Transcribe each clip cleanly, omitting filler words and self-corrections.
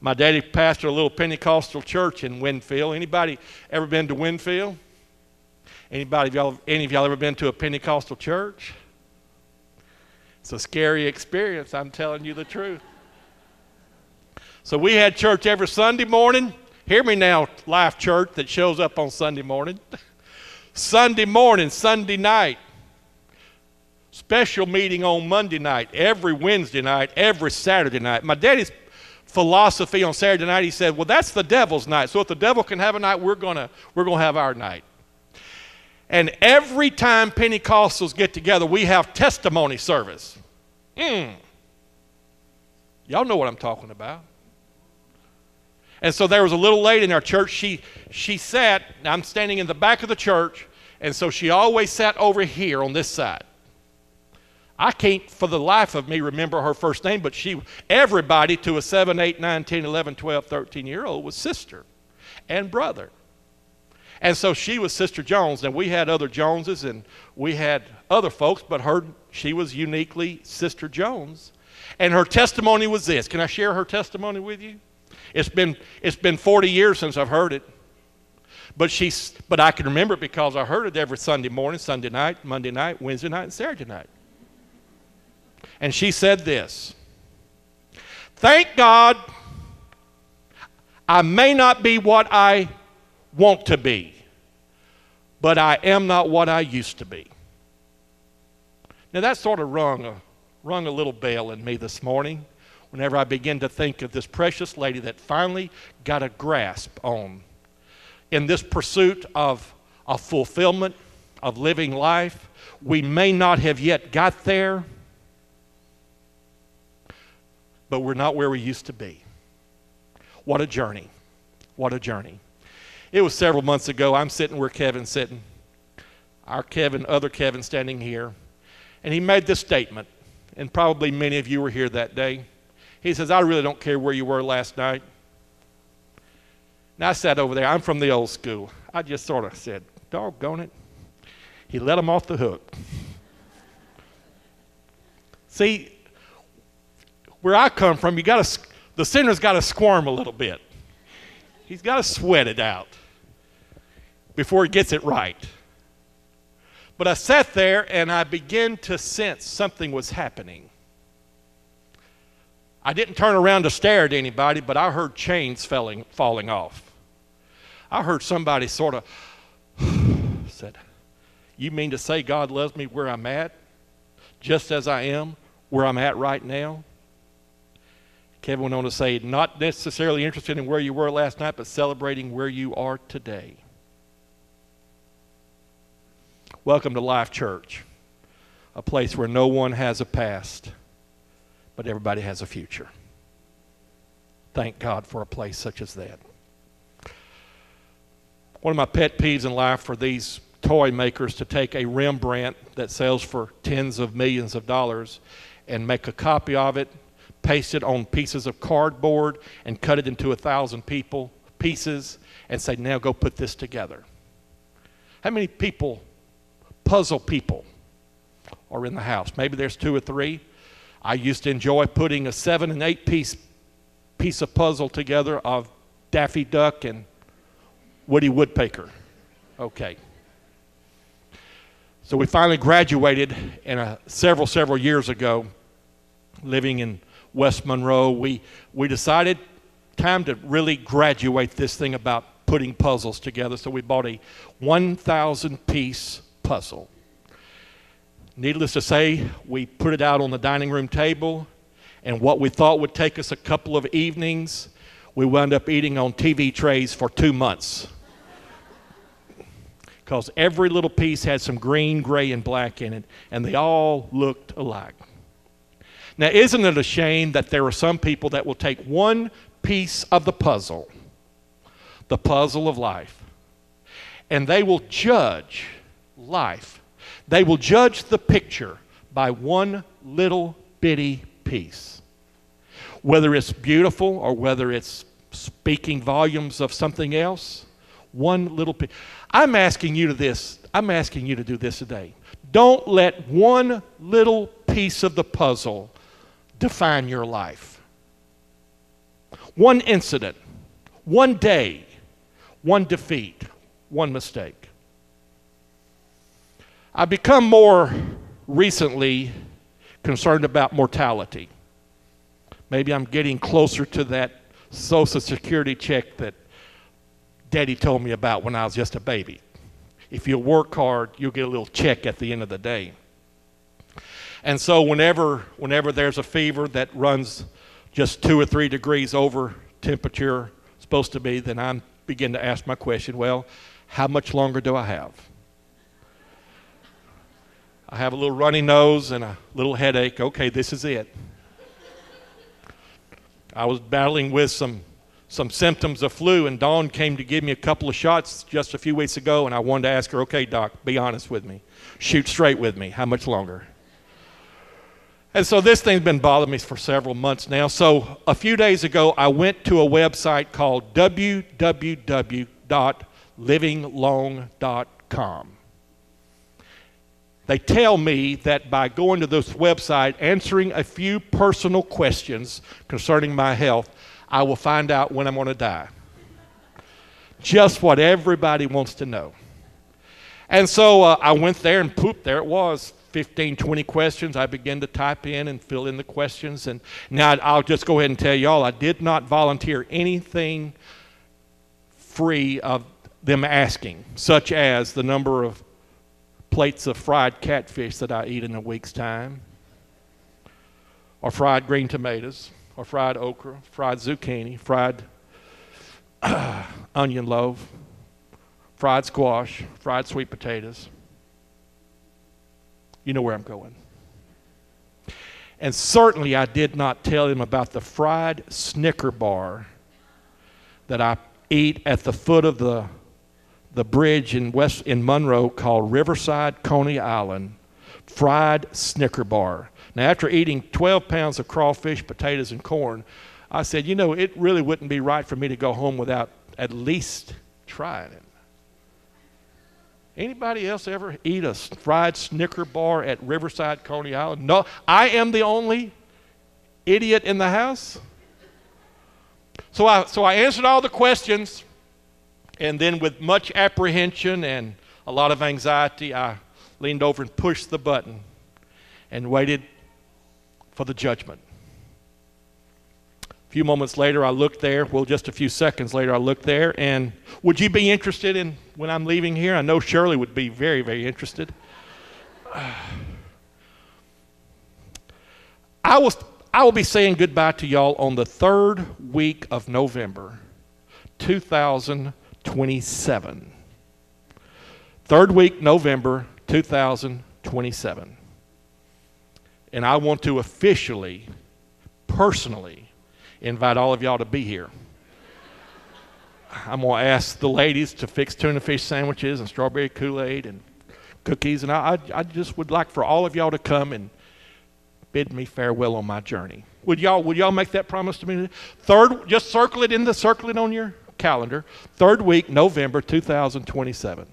My daddy pastored a little Pentecostal church in Winfield. Anybody ever been to Winfield? Any of y'all ever been to a Pentecostal church? It's a scary experience, I'm telling you the truth. So we had church every Sunday morning. Hear me now, Life Church that shows up on Sunday morning. Sunday morning, Sunday night. Special meeting on Monday night, every Wednesday night, every Saturday night. My daddy's philosophy on Saturday night, he said, well, that's the devil's night. So if the devil can have a night, we're gonna have our night. And every time Pentecostals get together, we have testimony service. Y'all know what I'm talking about. And so there was a little lady in our church. She sat, I'm standing in the back of the church, and so she always sat over here on this side. I can't for the life of me remember her first name, but everybody to a 7, 8, 9, 10, 11, 12, 13-year-old was sister and brother. And so she was Sister Jones. And we had other Joneses and we had other folks, but she was uniquely Sister Jones. And her testimony was this. Can I share her testimony with you? It's been 40 years since I've heard it. But I can remember it because I heard it every Sunday morning, Sunday night, Monday night, Wednesday night, and Saturday night. And she said this: thank God I may not be what I want to be, but I am not what I used to be. Now that sort of rung a little bell in me this morning whenever I began to think of this precious lady that finally got a grasp on, in this pursuit of fulfillment, of living life. We may not have yet got there, but we're not where we used to be. What a journey. What a journey. It was several months ago. I'm sitting where Kevin's sitting. Our Kevin, other Kevin standing here. And he made this statement, and probably many of you were here that day. He says, I really don't care where you were last night. Now I sat over there. I'm from the old school. I just sort of said, doggone it. He let him off the hook. See, where I come from, the sinner's got to squirm a little bit. He's got to sweat it out before he gets it right. But I sat there and I began to sense something was happening. I didn't turn around to stare at anybody, but I heard chains falling off. I heard somebody sort of said, you mean to say God loves me where I'm at, just as I am, where I'm at right now? Kevin went on to say, not necessarily interested in where you were last night, but celebrating where you are today. Welcome to Life Church, a place where no one has a past, but everybody has a future. Thank God for a place such as that. One of my pet peeves in life for these toy makers to take a Rembrandt that sells for tens of millions of dollars and make a copy of it, paste it on pieces of cardboard, and cut it into 1,000 pieces and say, now go put this together. How many puzzle people are in the house? Maybe there's 2 or 3. I used to enjoy putting a 7 and 8 piece of puzzle together of Daffy Duck and Woody Woodpecker. Okay. So we finally graduated several years ago, living in West Monroe. We decided time to really graduate this thing about putting puzzles together. So we bought a 1,000-piece puzzle. Needless to say, we put it out on the dining room table, and what we thought would take us a couple of evenings, we wound up eating on TV trays for 2 months. Because every little piece had some green, gray, and black in it, and they all looked alike. Now, isn't it a shame that there are some people that will take one piece of the puzzle of life, and they will judge life. They will judge the picture by one little bitty piece. Whether it's beautiful or whether it's speaking volumes of something else, one little piece. I'm asking you to do this today. Don't let one little piece of the puzzle define your life. one incident, one day, one defeat, one mistake. I've become more recently concerned about mortality. Maybe I'm getting closer to that Social Security check that Daddy told me about when I was just a baby. If you work hard, you'll get a little check at the end of the day. And so whenever there's a fever that runs just 2 or 3 degrees over temperature supposed to be, then I begin to ask my question, well, how much longer do I have? I have a little runny nose and a little headache. Okay, this is it. I was battling with some symptoms of flu, and Dawn came to give me a couple of shots just a few weeks ago, and I wanted to ask her, okay, Doc, be honest with me. Shoot straight with me. How much longer? And so this thing's been bothering me for several months now. So a few days ago, I went to a website called www.livinglong.com. They tell me that by going to this website, answering a few personal questions concerning my health, I will find out when I'm going to die. Just what everybody wants to know. And so I went there, and poof, there it was. 15, 20 questions. I began to type in and fill in the questions. And now I'll just go ahead and tell y'all, I did not volunteer anything free of them asking, such as the number of plates of fried catfish that I eat in a week's time, or fried green tomatoes, or fried okra, fried zucchini, fried onion loaf, fried squash, fried sweet potatoes. You know where I'm going. And certainly I did not tell him about the fried Snicker bar that I eat at the foot of the bridge in Monroe called Riverside Coney Island, fried Snicker bar. Now, after eating 12 pounds of crawfish, potatoes, and corn, I said, you know, it really wouldn't be right for me to go home without at least trying it. Anybody else ever eat a fried Snicker bar at Riverside Coney Island? No, I am the only idiot in the house. So I answered all the questions, and then with much apprehension and a lot of anxiety, I leaned over and pushed the button and waited for the judgment. A few moments later, I looked there. Well, just a few seconds later, I looked there. And would you be interested in when I'm leaving here? I know Shirley would be very, very interested. I will be saying goodbye to y'all on the 3rd week of November, 2027. 3rd week, November, 2027. And I want to officially, personally, invite all of y'all to be here. I'm going to ask the ladies to fix tuna fish sandwiches and strawberry Kool-Aid and cookies, and I just would like for all of y'all to come and bid me farewell on my journey. Would y'all make that promise to me? Just circle it on your calendar. 3rd week, November 2027.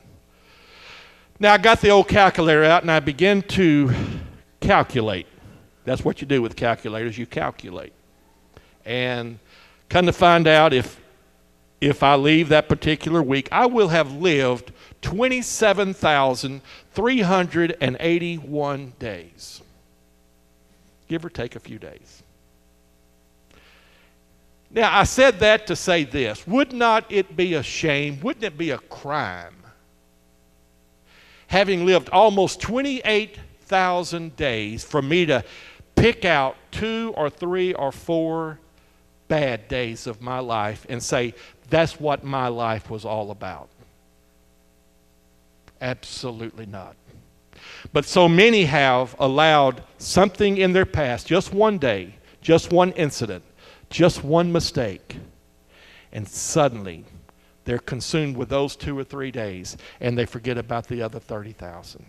Now I got the old calculator out and I began to calculate. That's what you do with calculators, you calculate. And come to find out, if I leave that particular week, I will have lived 27,381 days, give or take a few days. Now, I said that to say this. Would not it be a shame, wouldn't it be a crime, having lived almost 28,000 days, for me to pick out 2 or 3 or 4 bad days of my life and say, that's what my life was all about? Absolutely not. But so many have allowed something in their past, just one day, just one incident, just one mistake, and suddenly they're consumed with those 2 or 3 days and they forget about the other 30,000.